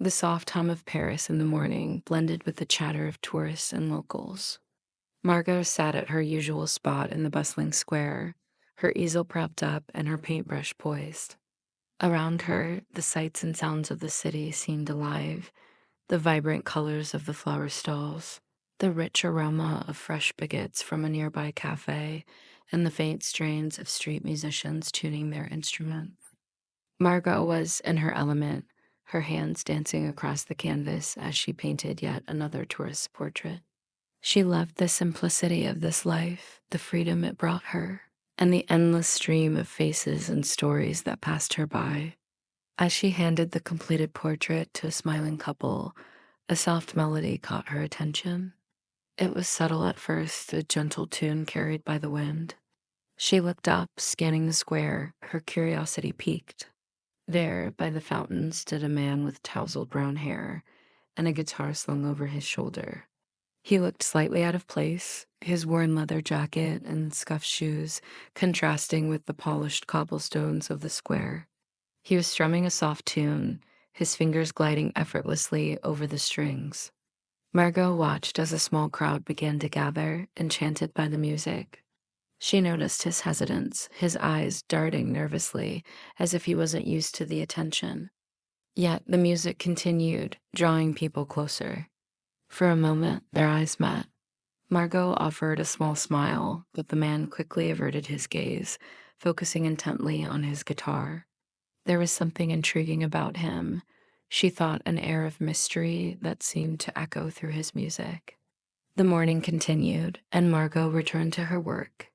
The soft hum of Paris in the morning blended with the chatter of tourists and locals. Margot sat at her usual spot in the bustling square, her easel propped up and her paintbrush poised. Around her, the sights and sounds of the city seemed alive, the vibrant colors of the flower stalls, the rich aroma of fresh baguettes from a nearby cafe, and the faint strains of street musicians tuning their instruments. Margot was in her element, her hands dancing across the canvas as she painted yet another tourist's portrait. She loved the simplicity of this life, the freedom it brought her, and the endless stream of faces and stories that passed her by. As she handed the completed portrait to a smiling couple, a soft melody caught her attention. It was subtle at first, a gentle tune carried by the wind. She looked up, scanning the square, her curiosity piqued. There, by the fountain, stood a man with tousled brown hair and a guitar slung over his shoulder. He looked slightly out of place, his worn leather jacket and scuffed shoes contrasting with the polished cobblestones of the square. He was strumming a soft tune, his fingers gliding effortlessly over the strings. Margot watched as a small crowd began to gather, enchanted by the music. She noticed his hesitance, his eyes darting nervously, as if he wasn't used to the attention. Yet the music continued, drawing people closer. For a moment, their eyes met. Margot offered a small smile, but the man quickly averted his gaze, focusing intently on his guitar. There was something intriguing about him. She thought an air of mystery that seemed to echo through his music. The morning continued, and Margot returned to her work.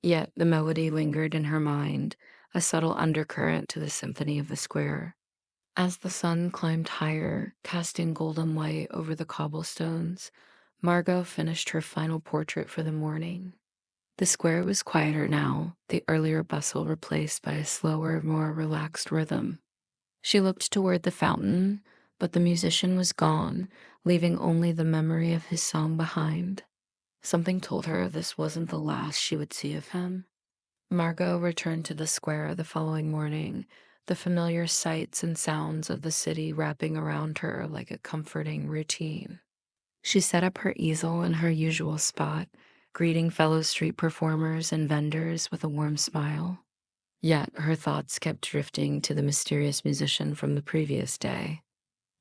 Yet the melody lingered in her mind, a subtle undercurrent to the symphony of the square. As the sun climbed higher, casting golden light over the cobblestones, Margot finished her final portrait for the morning. The square was quieter now, the earlier bustle replaced by a slower, more relaxed rhythm. She looked toward the fountain, but the musician was gone, leaving only the memory of his song behind. Something told her this wasn't the last she would see of him. Margot returned to the square the following morning, the familiar sights and sounds of the city wrapping around her like a comforting routine. She set up her easel in her usual spot, greeting fellow street performers and vendors with a warm smile. Yet her thoughts kept drifting to the mysterious musician from the previous day.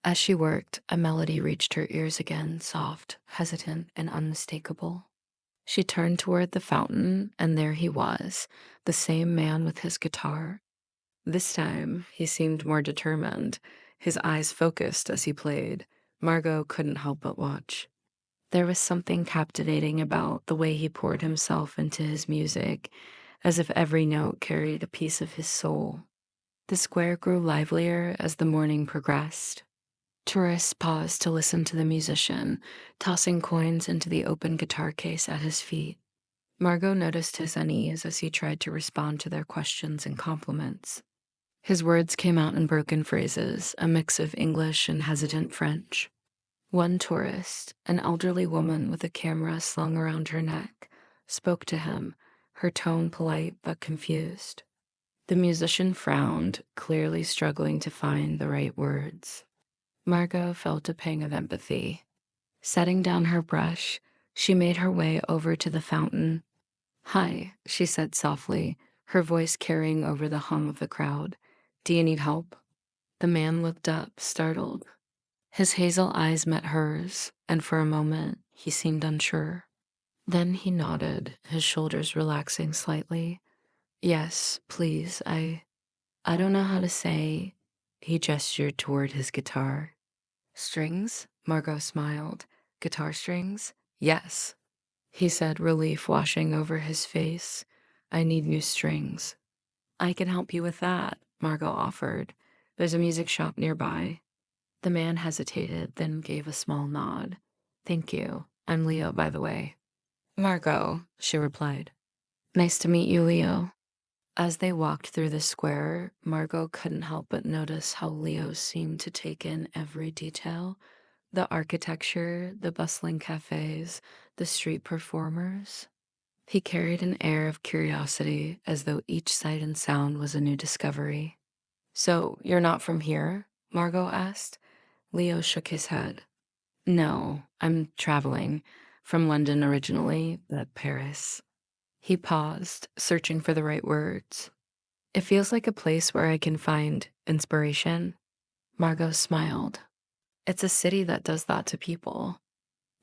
As she worked, a melody reached her ears again, soft, hesitant, and unmistakable. She turned toward the fountain, and there he was, the same man with his guitar. This time, he seemed more determined, his eyes focused as he played. Margot couldn't help but watch. There was something captivating about the way he poured himself into his music, as if every note carried a piece of his soul. The square grew livelier as the morning progressed. Tourists paused to listen to the musician, tossing coins into the open guitar case at his feet. Margot noticed his unease as he tried to respond to their questions and compliments. His words came out in broken phrases, a mix of English and hesitant French. One tourist, an elderly woman with a camera slung around her neck, spoke to him, her tone polite but confused. The musician frowned, clearly struggling to find the right words. Margot felt a pang of empathy. Setting down her brush, she made her way over to the fountain. "Hi," she said softly, her voice carrying over the hum of the crowd. "Do you need help?" The man looked up, startled. His hazel eyes met hers, and for a moment he seemed unsure. Then he nodded, his shoulders relaxing slightly. "Yes, please, I don't know how to say." He gestured toward his guitar. "Strings?" Margot smiled. "Guitar strings?" "Yes," he said, relief washing over his face. "I need new strings." "I can help you with that," Margot offered. "There's a music shop nearby." The man hesitated, then gave a small nod. "Thank you. I'm Leo, by the way." "Margot," she replied. "Nice to meet you, Leo." As they walked through the square, Margot couldn't help but notice how Leo seemed to take in every detail. The architecture, the bustling cafes, the street performers. He carried an air of curiosity, as though each sight and sound was a new discovery. "So, you're not from here?" Margot asked. Leo shook his head. No, I'm traveling. From London originally, but Paris. He paused, searching for the right words. It feels like a place where I can find inspiration. Margot smiled. It's a city that does that to people.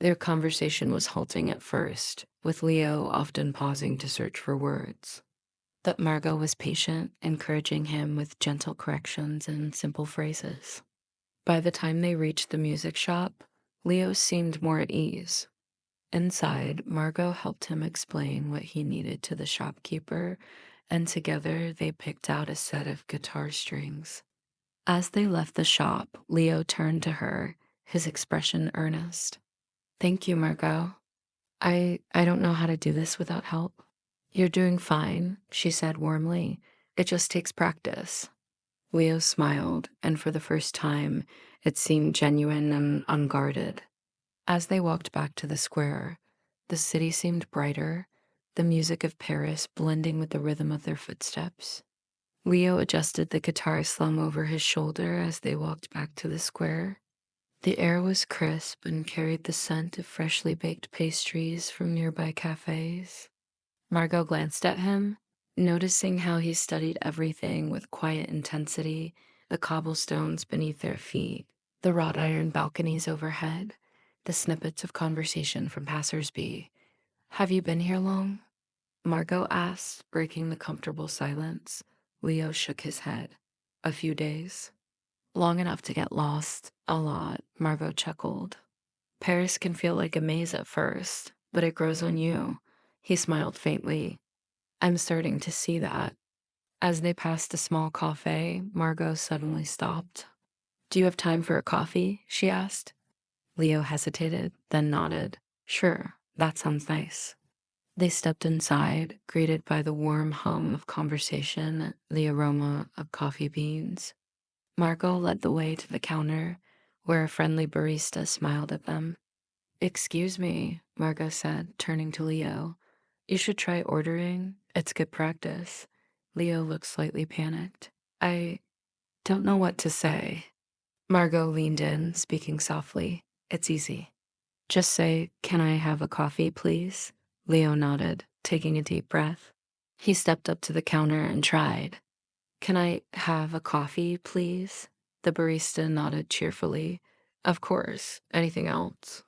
Their conversation was halting at first, with Leo often pausing to search for words. But Margot was patient, encouraging him with gentle corrections and simple phrases. By the time they reached the music shop, Leo seemed more at ease. Inside, Margot helped him explain what he needed to the shopkeeper, and together they picked out a set of guitar strings. As they left the shop, Leo turned to her, his expression earnest. Thank you, Margot. I don't know how to do this without help. You're doing fine, she said warmly. It just takes practice. Leo smiled, and for the first time, it seemed genuine and unguarded. As they walked back to the square, the city seemed brighter, the music of Paris blending with the rhythm of their footsteps. Leo adjusted the guitar slung over his shoulder as they walked back to the square. The air was crisp and carried the scent of freshly baked pastries from nearby cafes. Margot glanced at him, noticing how he studied everything with quiet intensity, the cobblestones beneath their feet, the wrought iron balconies overhead, the snippets of conversation from passersby. Have you been here long? Margot asked, breaking the comfortable silence. Leo shook his head. A few days. Long enough to get lost. A lot, Margot chuckled. Paris can feel like a maze at first, but it grows on you. He smiled faintly. I'm starting to see that. As they passed a small cafe, Margot suddenly stopped. Do you have time for a coffee? She asked. Leo hesitated, then nodded. Sure, that sounds nice. They stepped inside, greeted by the warm hum of conversation, the aroma of coffee beans. Margot led the way to the counter, where a friendly barista smiled at them. Excuse me, Margot said, turning to Leo. You should try ordering. It's good practice. Leo looked slightly panicked. I don't know what to say. Margot leaned in, speaking softly. It's easy. Just say, can I have a coffee, please? Leo nodded, taking a deep breath. He stepped up to the counter and tried. Can I have a coffee, please? The barista nodded cheerfully. Of course. Anything else?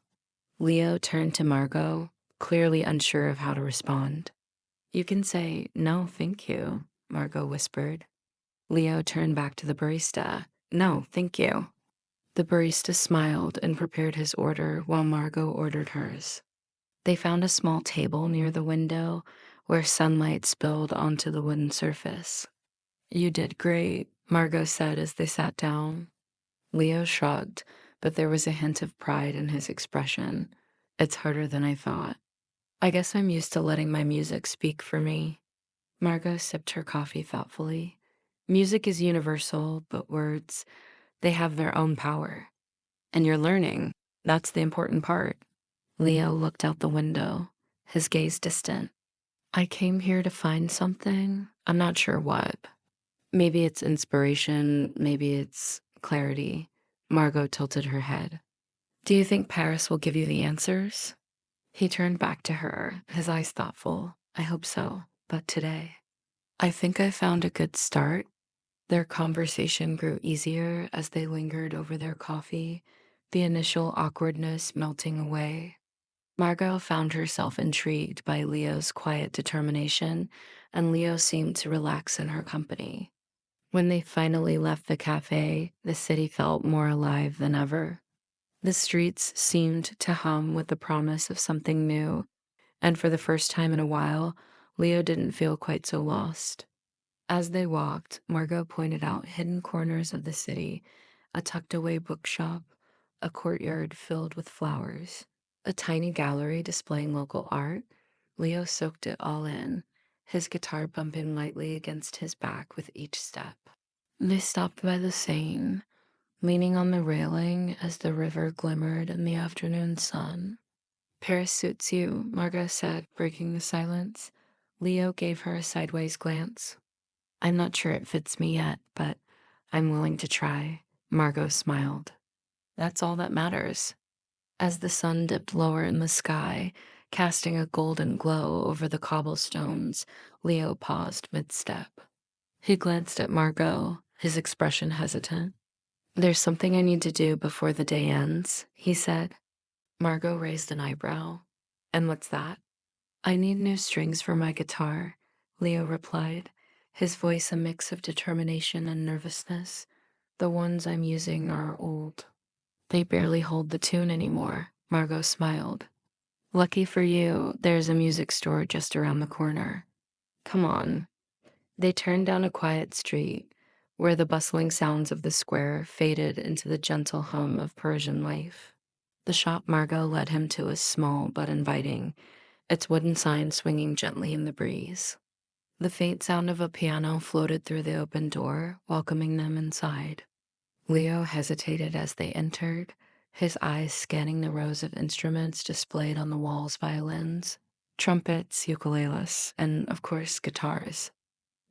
Leo turned to Margot, clearly unsure of how to respond. You can say, no, thank you, Margot whispered. Leo turned back to the barista. No, thank you. The barista smiled and prepared his order while Margot ordered hers. They found a small table near the window where sunlight spilled onto the wooden surface. You did great, Margot said as they sat down. Leo shrugged, but there was a hint of pride in his expression. It's harder than I thought. I guess I'm used to letting my music speak for me. Margot sipped her coffee thoughtfully. Music is universal, but words, they have their own power. And you're learning. That's the important part. Leo looked out the window, his gaze distant. I came here to find something. I'm not sure what. Maybe it's inspiration, maybe it's clarity. Margot tilted her head. Do you think Paris will give you the answers? He turned back to her, his eyes thoughtful. I hope so, but today. I think I found a good start. Their conversation grew easier as they lingered over their coffee, the initial awkwardness melting away. Margot found herself intrigued by Leo's quiet determination, and Leo seemed to relax in her company. When they finally left the cafe, the city felt more alive than ever. The streets seemed to hum with the promise of something new, and for the first time in a while, Leo didn't feel quite so lost. As they walked, Margot pointed out hidden corners of the city, a tucked-away bookshop, a courtyard filled with flowers, a tiny gallery displaying local art. Leo soaked it all in, his guitar bumping lightly against his back with each step. They stopped by the Seine, leaning on the railing as the river glimmered in the afternoon sun. Paris suits you, Margot said, breaking the silence. Leo gave her a sideways glance. I'm not sure it fits me yet, but I'm willing to try. Margot smiled. That's all that matters. As the sun dipped lower in the sky, casting a golden glow over the cobblestones, Leo paused mid-step. He glanced at Margot, his expression hesitant. There's something I need to do before the day ends, he said. Margot raised an eyebrow. And what's that? I need new strings for my guitar, Leo replied, his voice a mix of determination and nervousness. The ones I'm using are old. They barely hold the tune anymore, Margot smiled. Lucky for you, there's a music store just around the corner. Come on. They turned down a quiet street where the bustling sounds of the square faded into the gentle hum of Persian life. The shop Margot led him to was small but inviting, its wooden sign swinging gently in the breeze. The faint sound of a piano floated through the open door, welcoming them inside. Leo hesitated as they entered, his eyes scanning the rows of instruments displayed on the walls: violins, trumpets, ukuleles, and, of course, guitars.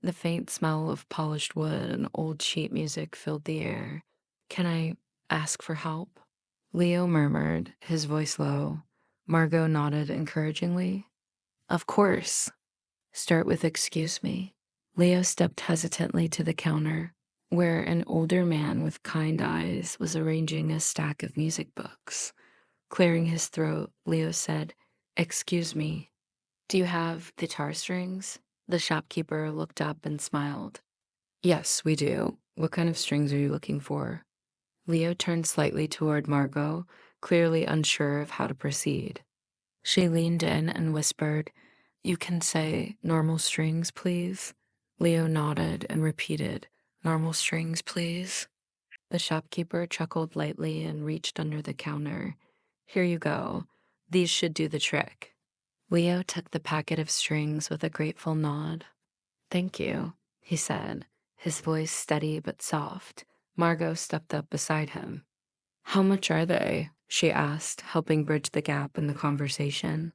The faint smell of polished wood and old sheet music filled the air. Can I ask for help? Leo murmured, his voice low. Margot nodded encouragingly. Of course. Start with excuse me. Leo stepped hesitantly to the counter, where an older man with kind eyes was arranging a stack of music books. Clearing his throat, Leo said, Excuse me, do you have guitar strings? The shopkeeper looked up and smiled. Yes, we do. What kind of strings are you looking for? Leo turned slightly toward Margot, clearly unsure of how to proceed. She leaned in and whispered, You can say normal strings, please. Leo nodded and repeated, Normal strings, please. The shopkeeper chuckled lightly and reached under the counter. Here you go. These should do the trick. Leo took the packet of strings with a grateful nod. Thank you, he said, his voice steady but soft. Margot stepped up beside him. How much are they? She asked, helping bridge the gap in the conversation.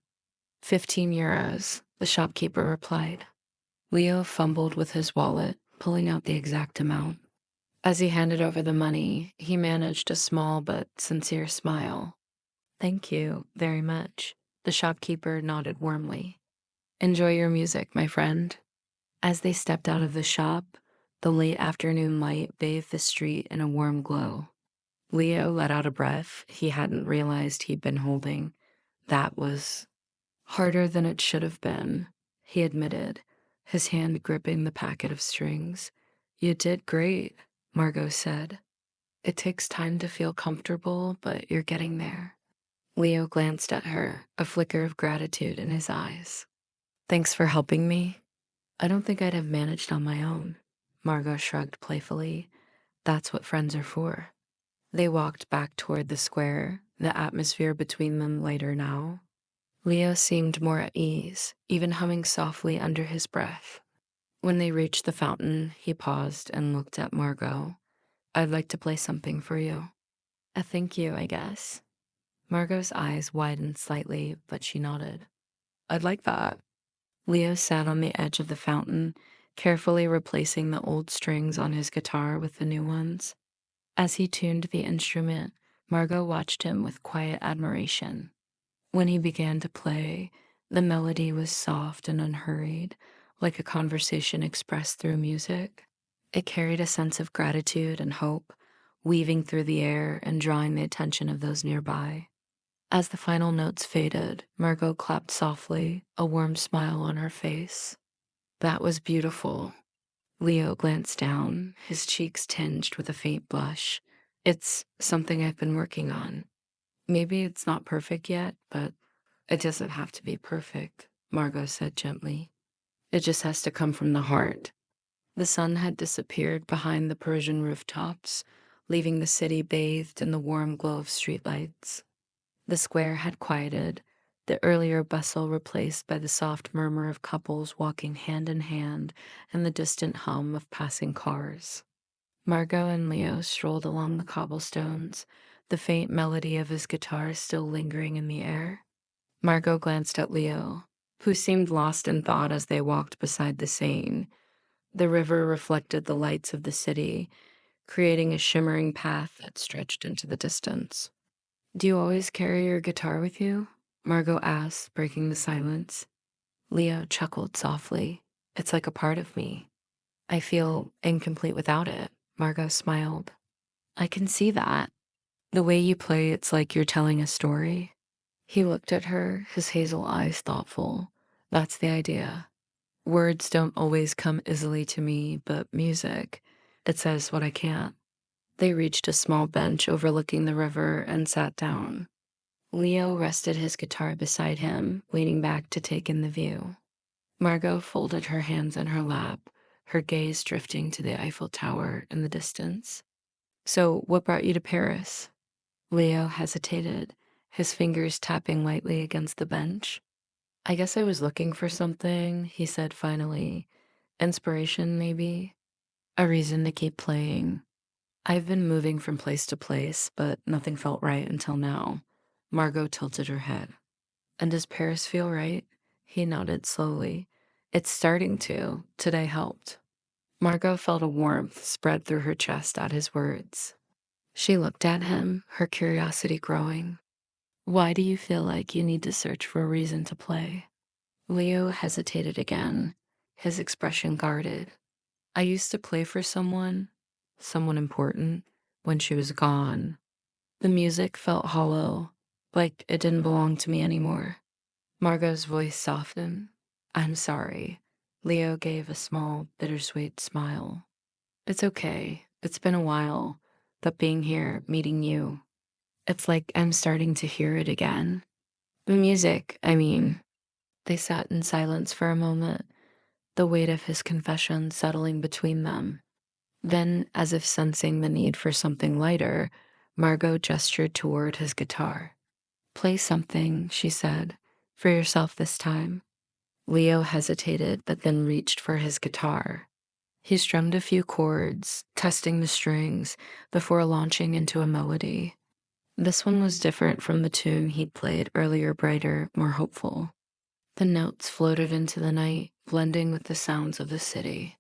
15 euros, the shopkeeper replied. Leo fumbled with his wallet, pulling out the exact amount. As he handed over the money, he managed a small but sincere smile. Thank you very much. The shopkeeper nodded warmly. Enjoy your music, my friend. As they stepped out of the shop, the late afternoon light bathed the street in a warm glow. Leo let out a breath he hadn't realized he'd been holding. That was harder than it should have been, he admitted, his hand gripping the packet of strings. You did great, Margot said. It takes time to feel comfortable, but you're getting there. Leo glanced at her, a flicker of gratitude in his eyes. Thanks for helping me. I don't think I'd have managed on my own. Margot shrugged playfully. That's what friends are for. They walked back toward the square, the atmosphere between them lighter now. Leo seemed more at ease, even humming softly under his breath. When they reached the fountain, he paused and looked at Margot. I'd like to play something for you. A thank you, I guess. Margot's eyes widened slightly, but she nodded. I'd like that. Leo sat on the edge of the fountain, carefully replacing the old strings on his guitar with the new ones. As he tuned the instrument, Margot watched him with quiet admiration. When he began to play, the melody was soft and unhurried, like a conversation expressed through music. It carried a sense of gratitude and hope, weaving through the air and drawing the attention of those nearby. As the final notes faded, Margot clapped softly, a warm smile on her face. That was beautiful. Leo glanced down, his cheeks tinged with a faint blush. It's something I've been working on. Maybe it's not perfect yet, but it doesn't have to be perfect, Margot said gently. It just has to come from the heart. The sun had disappeared behind the Persian rooftops, leaving the city bathed in the warm glow of streetlights. The square had quieted, the earlier bustle replaced by the soft murmur of couples walking hand in hand and the distant hum of passing cars. Margot and Leo strolled along the cobblestones, the faint melody of his guitar still lingering in the air. Margot glanced at Leo, who seemed lost in thought as they walked beside the Seine. The river reflected the lights of the city, creating a shimmering path that stretched into the distance. Do you always carry your guitar with you? Margot asked, breaking the silence. Leo chuckled softly. It's like a part of me. I feel incomplete without it. Margot smiled. I can see that. The way you play, it's like you're telling a story. He looked at her, his hazel eyes thoughtful. That's the idea. Words don't always come easily to me, but music, it says what I can't. They reached a small bench overlooking the river and sat down. Leo rested his guitar beside him, leaning back to take in the view. Margot folded her hands in her lap, her gaze drifting to the Eiffel Tower in the distance. So, what brought you to Paris? Leo hesitated, his fingers tapping lightly against the bench. I guess I was looking for something, he said finally. Inspiration, maybe? A reason to keep playing. I've been moving from place to place, but nothing felt right until now. Margot tilted her head. And does Paris feel right? He nodded slowly. It's starting to. Today helped. Margot felt a warmth spread through her chest at his words. She looked at him, her curiosity growing. Why do you feel like you need to search for a reason to play? Leo hesitated again, his expression guarded. I used to play for someone important, when she was gone. The music felt hollow, like it didn't belong to me anymore. Margot's voice softened. I'm sorry. Leo gave a small, bittersweet smile. It's okay. It's been a while, but being here, meeting you, it's like I'm starting to hear it again. The music, I mean. They sat in silence for a moment, the weight of his confession settling between them. Then, as if sensing the need for something lighter, Margot gestured toward his guitar. Play something, she said, for yourself this time. Leo hesitated, but then reached for his guitar. He strummed a few chords, testing the strings, before launching into a melody. This one was different from the tune he'd played earlier, brighter, more hopeful. The notes floated into the night, blending with the sounds of the city.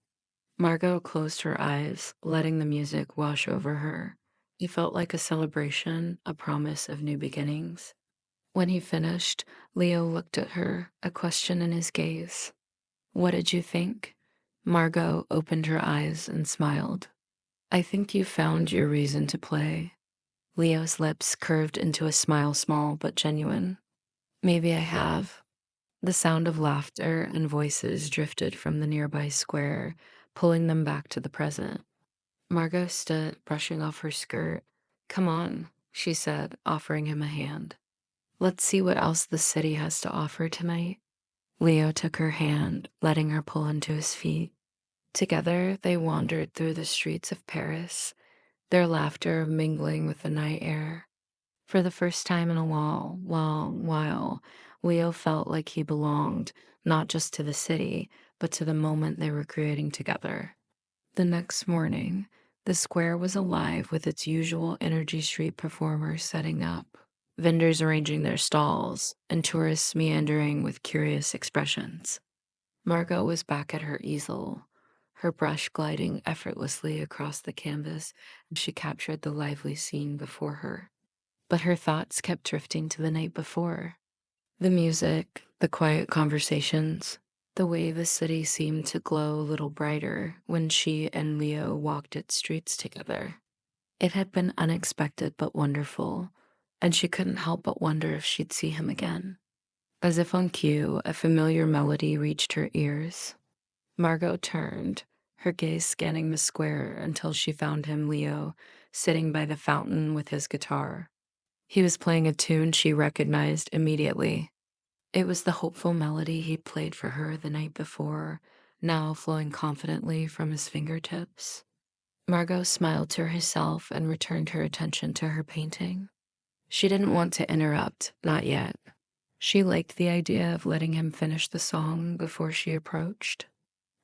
Margot closed her eyes, letting the music wash over her. It felt like a celebration, a promise of new beginnings. When he finished, Leo looked at her, a question in his gaze. What did you think? Margot opened her eyes and smiled. I think you found your reason to play. Leo's lips curved into a smile small but genuine. Maybe I have. The sound of laughter and voices drifted from the nearby square, pulling them back to the present. Margot stood, brushing off her skirt. Come on, she said, offering him a hand. Let's see what else the city has to offer tonight. Leo took her hand, letting her pull into his feet. Together, they wandered through the streets of Paris, their laughter mingling with the night air. For the first time in a long while, Leo felt like he belonged, not just to the city, but to the moment they were creating together. The next morning, the square was alive with its usual Energy Street performers setting up, vendors arranging their stalls, and tourists meandering with curious expressions. Margot was back at her easel, her brush gliding effortlessly across the canvas as she captured the lively scene before her. But her thoughts kept drifting to the night before. The music, the quiet conversations, the way the city seemed to glow a little brighter when she and Leo walked its streets together. It had been unexpected but wonderful, and she couldn't help but wonder if she'd see him again. As if on cue, a familiar melody reached her ears. Margot turned, her gaze scanning the square until she found him, Leo, sitting by the fountain with his guitar. He was playing a tune she recognized immediately. It was the hopeful melody he played for her the night before, now flowing confidently from his fingertips. Margot smiled to herself and returned her attention to her painting. She didn't want to interrupt, not yet. She liked the idea of letting him finish the song before she approached.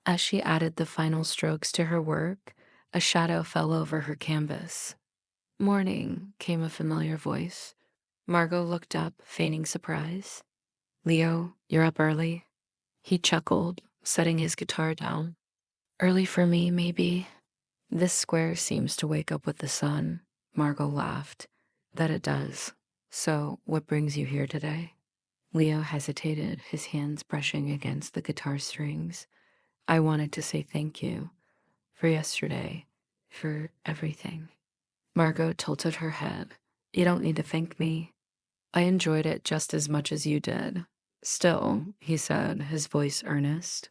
As she added the final strokes to her work, a shadow fell over her canvas. Morning, came a familiar voice. Margot looked up, feigning surprise. Leo, you're up early? He chuckled, setting his guitar down. Early for me, maybe. This square seems to wake up with the sun. Margot laughed. That it does. So, what brings you here today? Leo hesitated, his hands brushing against the guitar strings. I wanted to say thank you for yesterday, for everything. Margot tilted her head. You don't need to thank me. I enjoyed it just as much as you did. Still, he said, his voice earnest,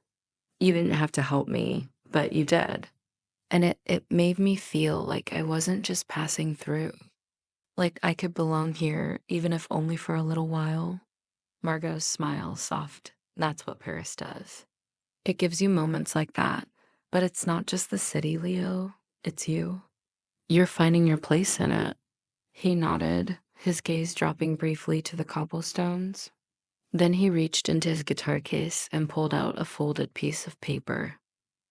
you didn't have to help me, but you did. And it made me feel like I wasn't just passing through, like I could belong here, even if only for a little while. Margot's smile soft. That's what Paris does. It gives you moments like that, but it's not just the city, Leo. It's you. You're finding your place in it. He nodded, his gaze dropping briefly to the cobblestones. Then he reached into his guitar case and pulled out a folded piece of paper.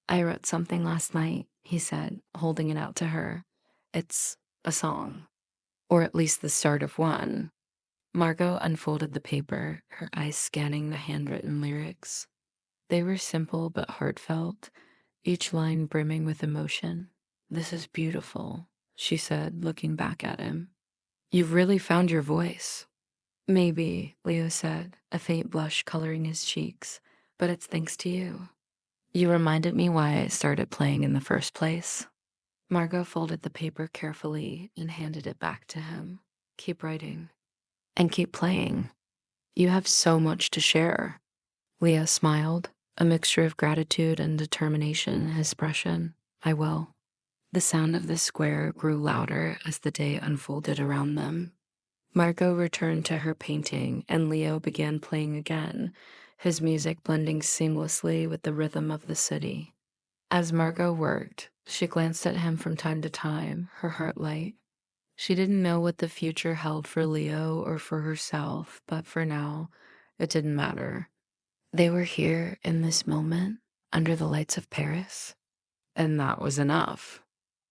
I wrote something last night, he said, holding it out to her. It's a song, or at least the start of one. Margot unfolded the paper, her eyes scanning the handwritten lyrics. They were simple but heartfelt, each line brimming with emotion. This is beautiful, she said, looking back at him. You've really found your voice. Maybe, Leo said, a faint blush coloring his cheeks, but it's thanks to you. You reminded me why I started playing in the first place. Margot folded the paper carefully and handed it back to him. Keep writing. And keep playing. You have so much to share. Leo smiled, a mixture of gratitude and determination in his expression. I will. The sound of the square grew louder as the day unfolded around them. Margot returned to her painting, and Leo began playing again, his music blending seamlessly with the rhythm of the city. As Margot worked, she glanced at him from time to time, her heart light. She didn't know what the future held for Leo or for herself, but for now, it didn't matter. They were here in this moment, under the lights of Paris, and that was enough.